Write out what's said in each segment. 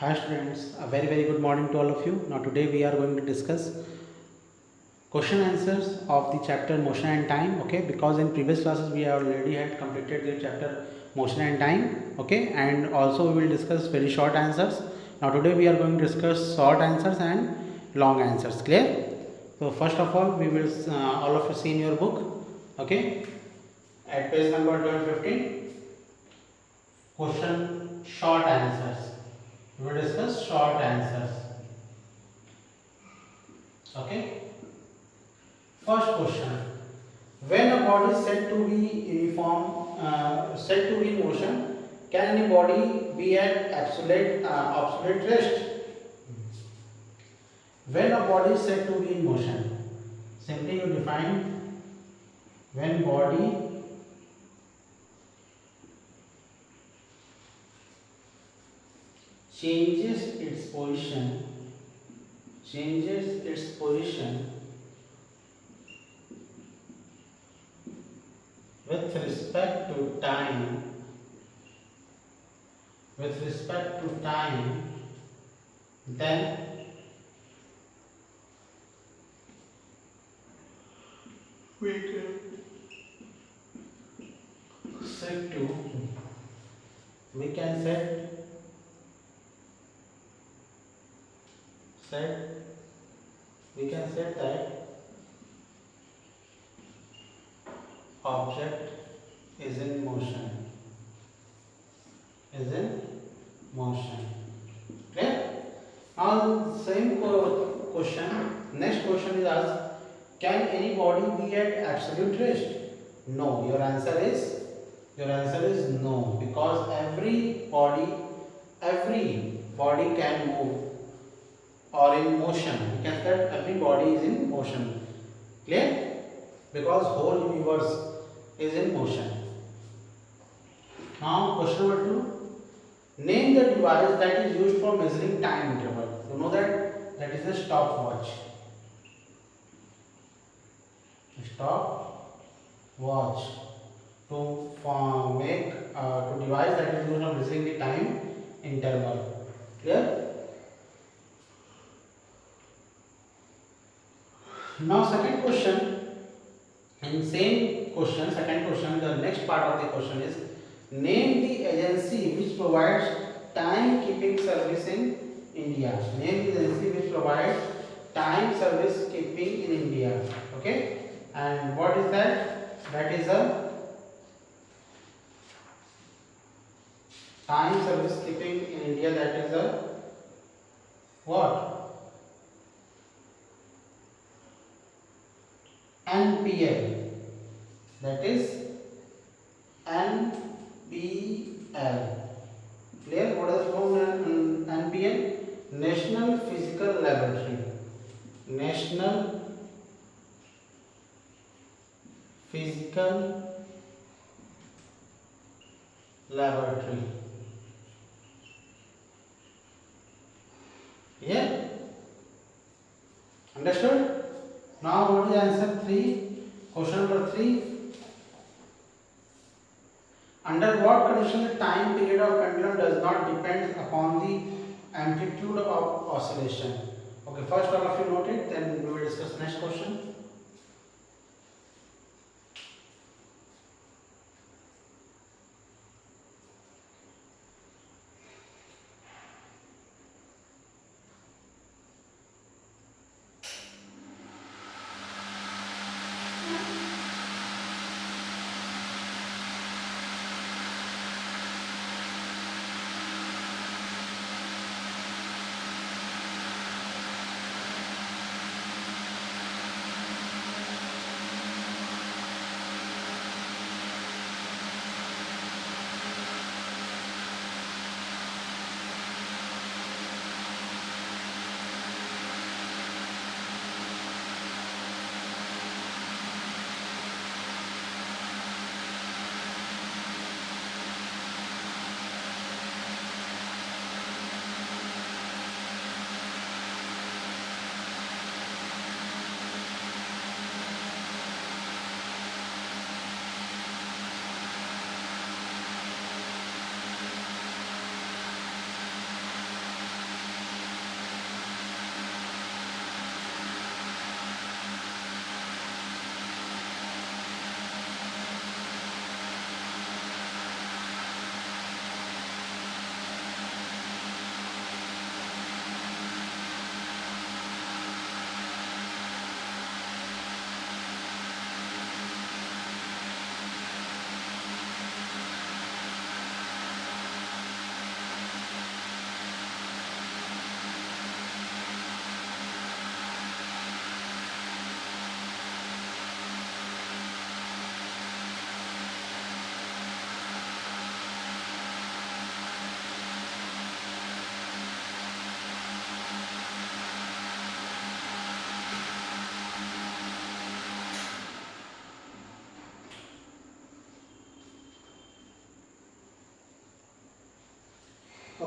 Hi students, a very good morning to all of you. Now today we are going to discuss question answers of the chapter motion and time. Okay, because in previous classes we already had completed the chapter motion and time. Okay, and also we will discuss very short answers. Now today we are going to discuss short answers and long answers. Clear? So first of all we will all of you see in your book. Okay, at page number 1215, question short answers. We will discuss short answers. Okay. First question: when a body is said to be said to be in motion, can any body be at absolute rest? When a body is said to be in motion, simply you define when body changes its position, changes its position with respect to time, with respect to time, then we can set to we can set we can set that object is in motion, is in motion. Clear? Now same question, next question is asked, can any body be at absolute rest? No. Your answer is no, because every body can move or in motion. We can say that every body is in motion. Clear? Because whole universe is in motion. Now question number 2. Name the device that is used for measuring time interval. You know that is a stopwatch. Stopwatch. To make to device that is used for measuring the time interval. Clear? Now second question. In same question, second question, the next part of the question is, name the agency which provides time keeping service in India. Name the agency which provides time service keeping in India. Okay, and what is that? That is a time service keeping in India. That is a what? NPL. That is NPL. Clear? What is from NPL? National Physical Laboratory. National Physical Laboratory. Yeah? Understood? Now what is answer 3? Question number 3. Under what condition the time period of pendulum does not depend upon the amplitude of oscillation? Okay, first all of you note it, then we will discuss next question.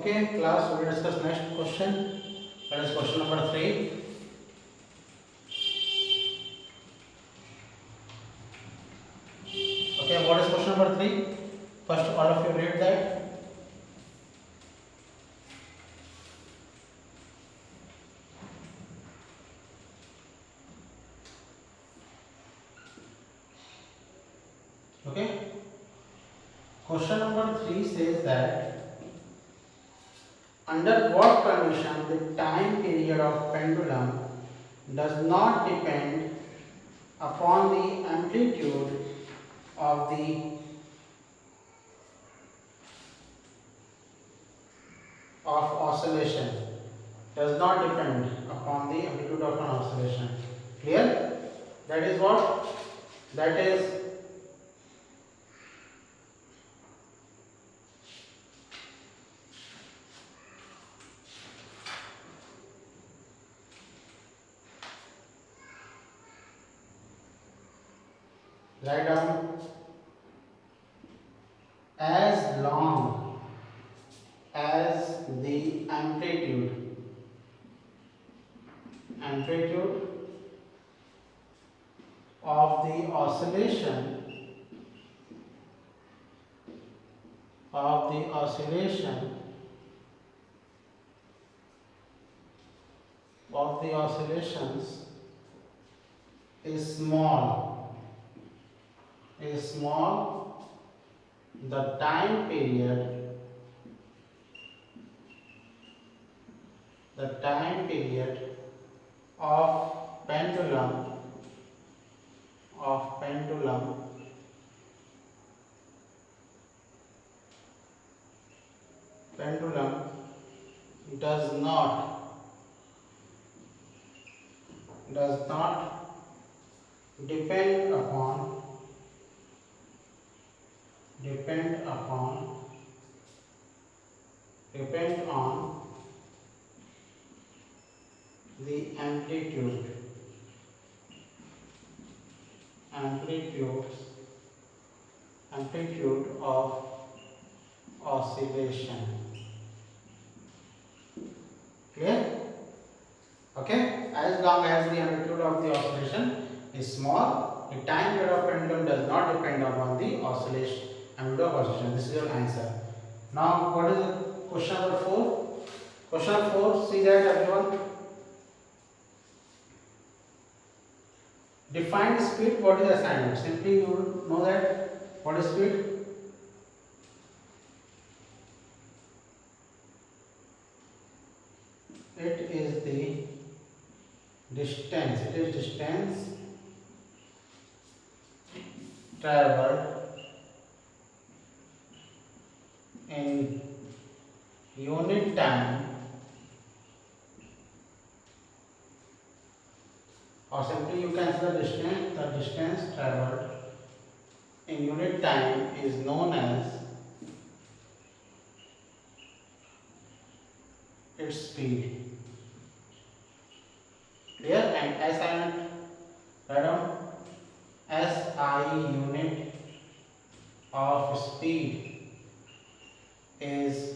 Okay, class, we will discuss next question. That is question number 3. Okay, what is question number 3? First, all of you read that. Okay. Question number 3 says that under what condition the time period of pendulum does not depend upon the amplitude of the oscillation, does not depend upon the amplitude of an oscillation. Clear? That is what? That is write down, as long as the amplitude of the oscillation of the oscillations is small, the time period of pendulum does not depend upon the amplitude of oscillation. Clear? Okay, as long as the amplitude of the oscillation is small, the time period of pendulum does not depend upon the oscillation, amplitude of oscillation. This is your answer. Now, what is the question number 4? Question number 4, see that everyone. Define speed, what is assignment? Simply you know that what is speed? It is the distance traveled in unit time, or simply you can say the distance traveled in unit time is known as its speed. Clear? And SI unit of speed is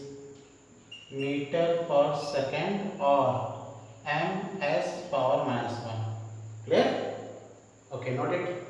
meter per second or ms power minus 1. Clear? Okay, note it.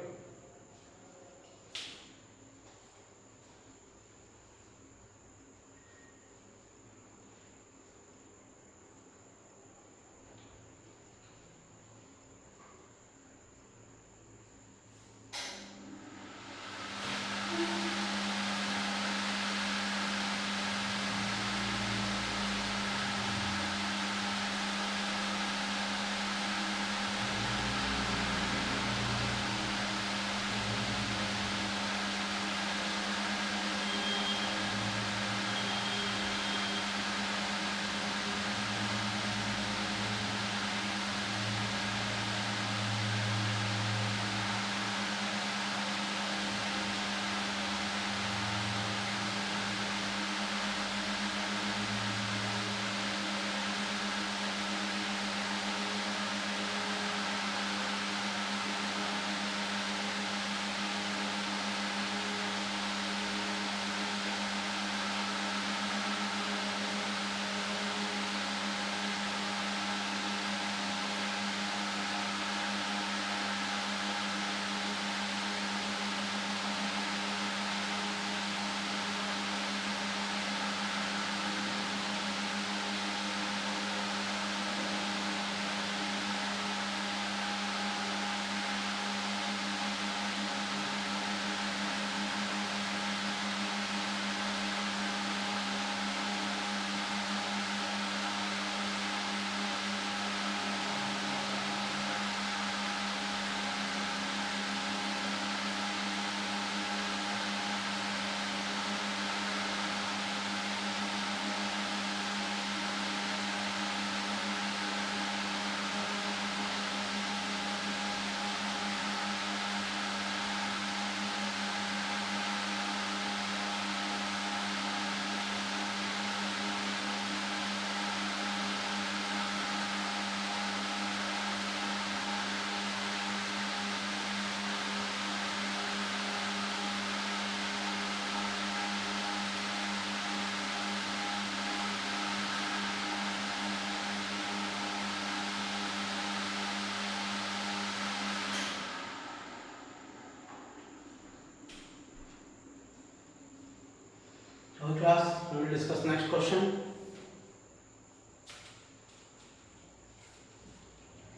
Okay, class, we will discuss next question.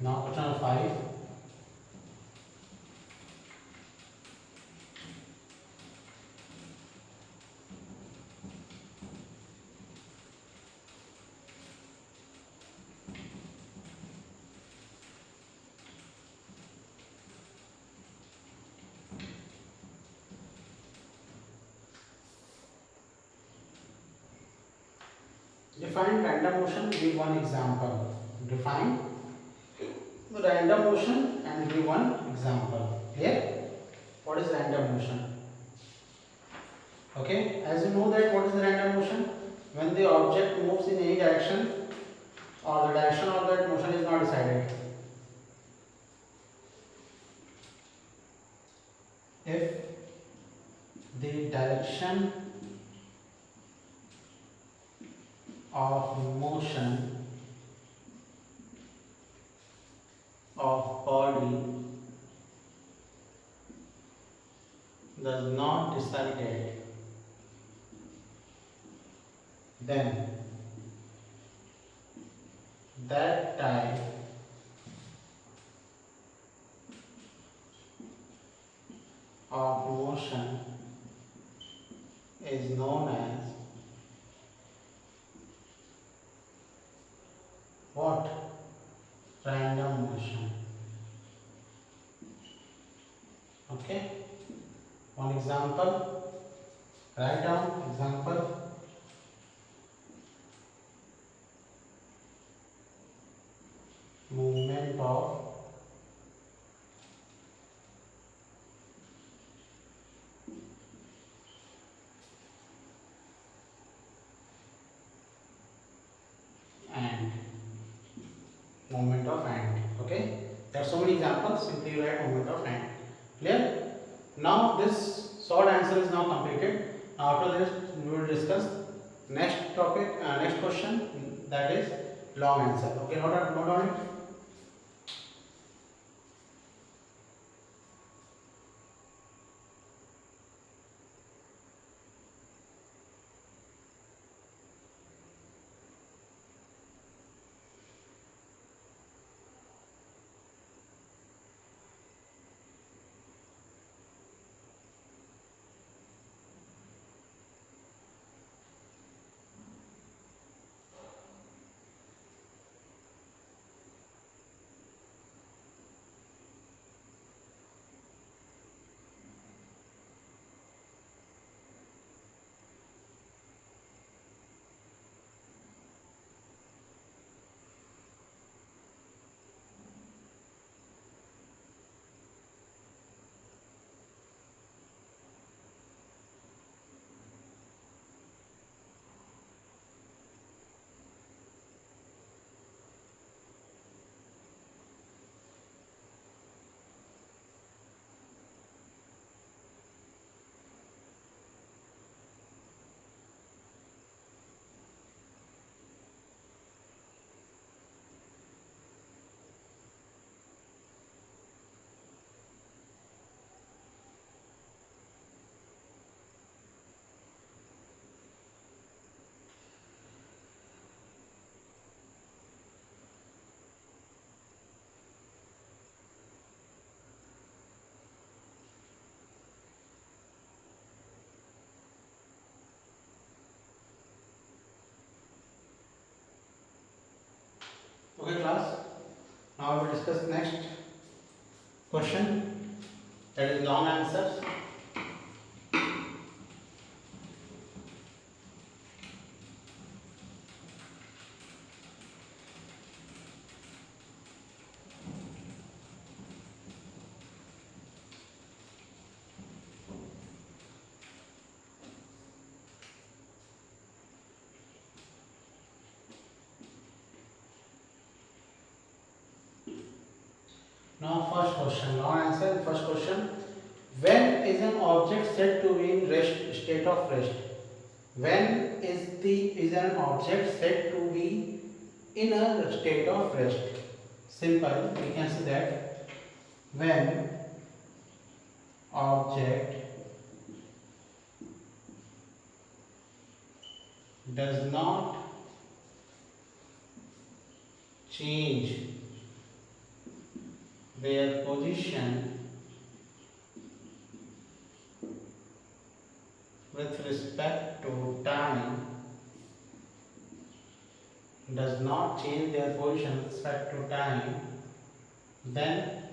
Now, question number 5. Define random motion, give one example. Define random motion and give one example. Clear? What is random motion? Okay, as you know that what is the random motion? When the object moves in any direction or the direction of that motion is not decided. If the direction of motion of body does not decided, then that type of motion is known as what? Random motion. Okay, one example, write down example. Movement of and movement of hand. Okay, there are so many examples. Simply you write movement of hand. Clear? Now this short answer is now completed. Now after this we will discuss next topic, next question, that is long answer. Okay, note on it. Okay, class. Now we will discuss next question, that is long answers. Now first question, long answer. First question, when is an object said to be in rest, state of rest? When is an object said to be in a state of rest? Simple, we can say that when object does not change their position with respect to time, does not change their position with respect to time, then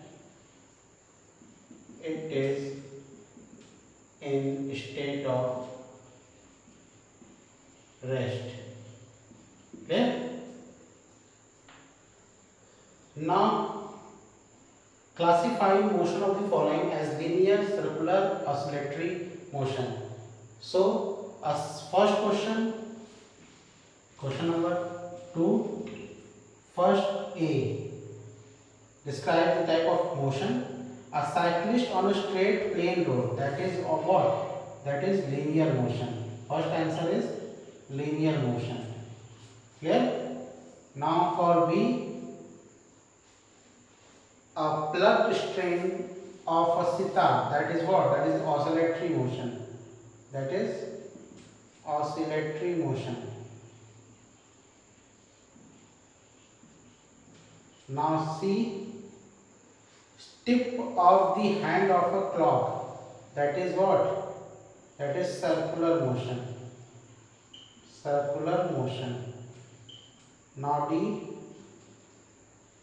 it is in state of rest. Clear? Now classify motion of the following as linear, circular, oscillatory motion. So as first question number 2, first A, describe the type of motion. A cyclist on a straight plain road, that is of what? That is linear motion. First answer is linear motion. Clear? Now for B, a plucked string of a sitar, that is what? That is oscillatory motion. That is oscillatory motion. Now C, tip of the hand of a clock, that is what? That is circular motion. Circular motion. Now D,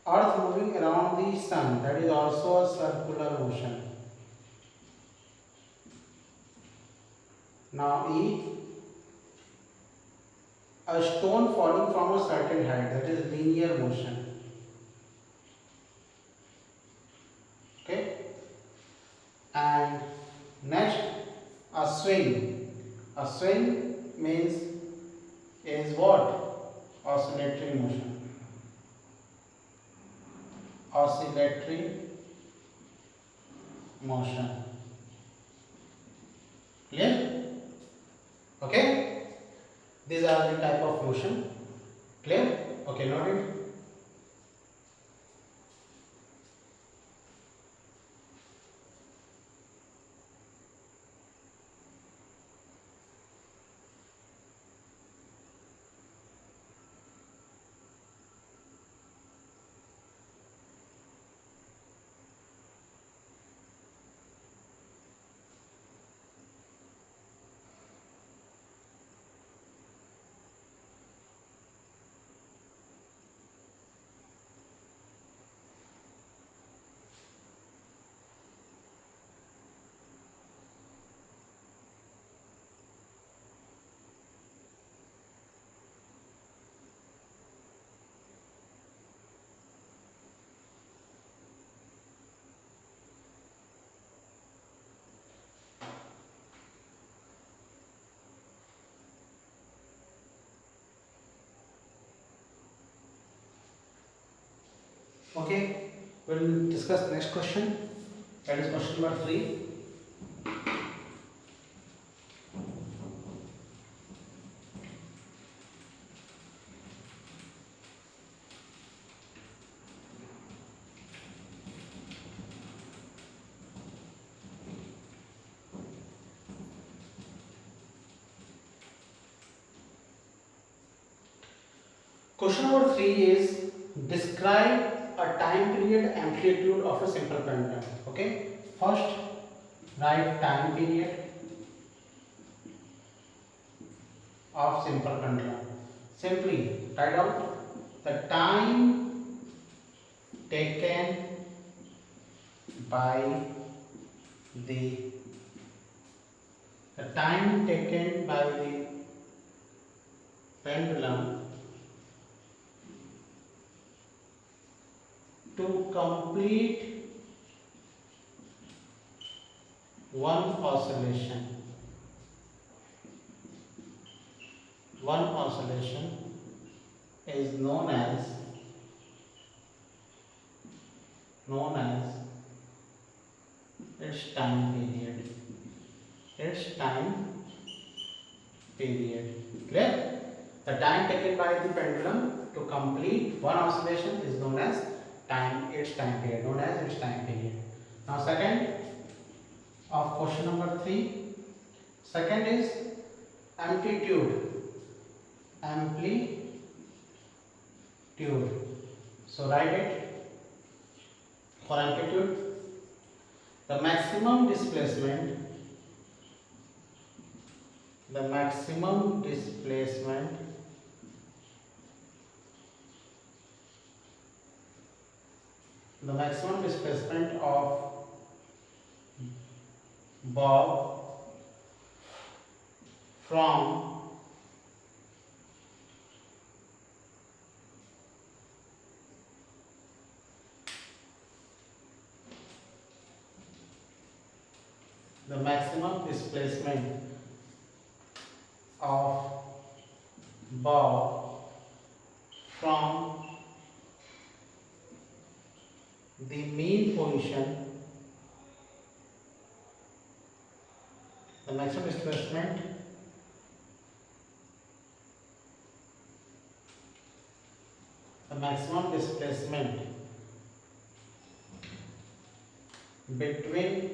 earth moving around the sun, that is also a circular motion. Now E, a stone falling from a certain height, that is linear motion. Okay, and next a swing. A swing means is what? Oscillatory motion. Oscillatory motion. Clear? Okay, these are the type of motion. Clear? Okay, noted. Okay, we'll discuss next question. That is question number 3. Question number 3 is describe a time period amplitude of a simple pendulum. Okay, first write time period of simple pendulum. Simply write out the time taken by the pendulum to complete one oscillation. One oscillation is known as its time period. Its time period. Clear? The time taken by the pendulum to complete one oscillation is known as its time period. Known as its time period. Now, second of question number 3. Second is amplitude. amplitude. So write it. For amplitude, the maximum displacement the maximum displacement of Bob from the maximum displacement of Bob from the mean position, the maximum displacement between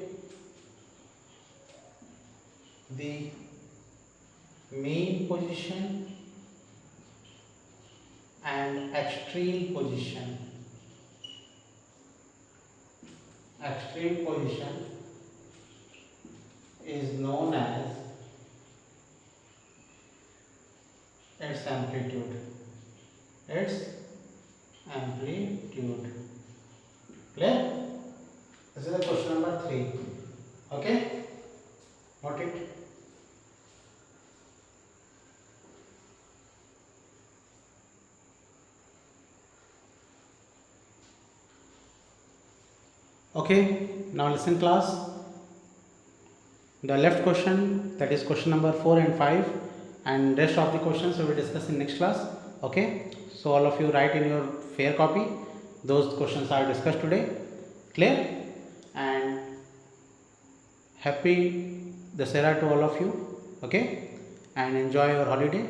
the mean position and extreme position. Extreme position is known as its amplitude. Clear? This is the question number 3. Okay? Note it. Okay, now listen class. The left question, that is question number 4 and 5, and rest of the questions we will discuss in next class. Okay, so all of you write in your fair copy those questions are discussed today. Clear? And happy Dasara to all of you. Okay, and enjoy your holiday.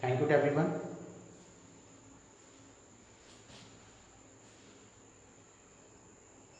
Thank you to everyone.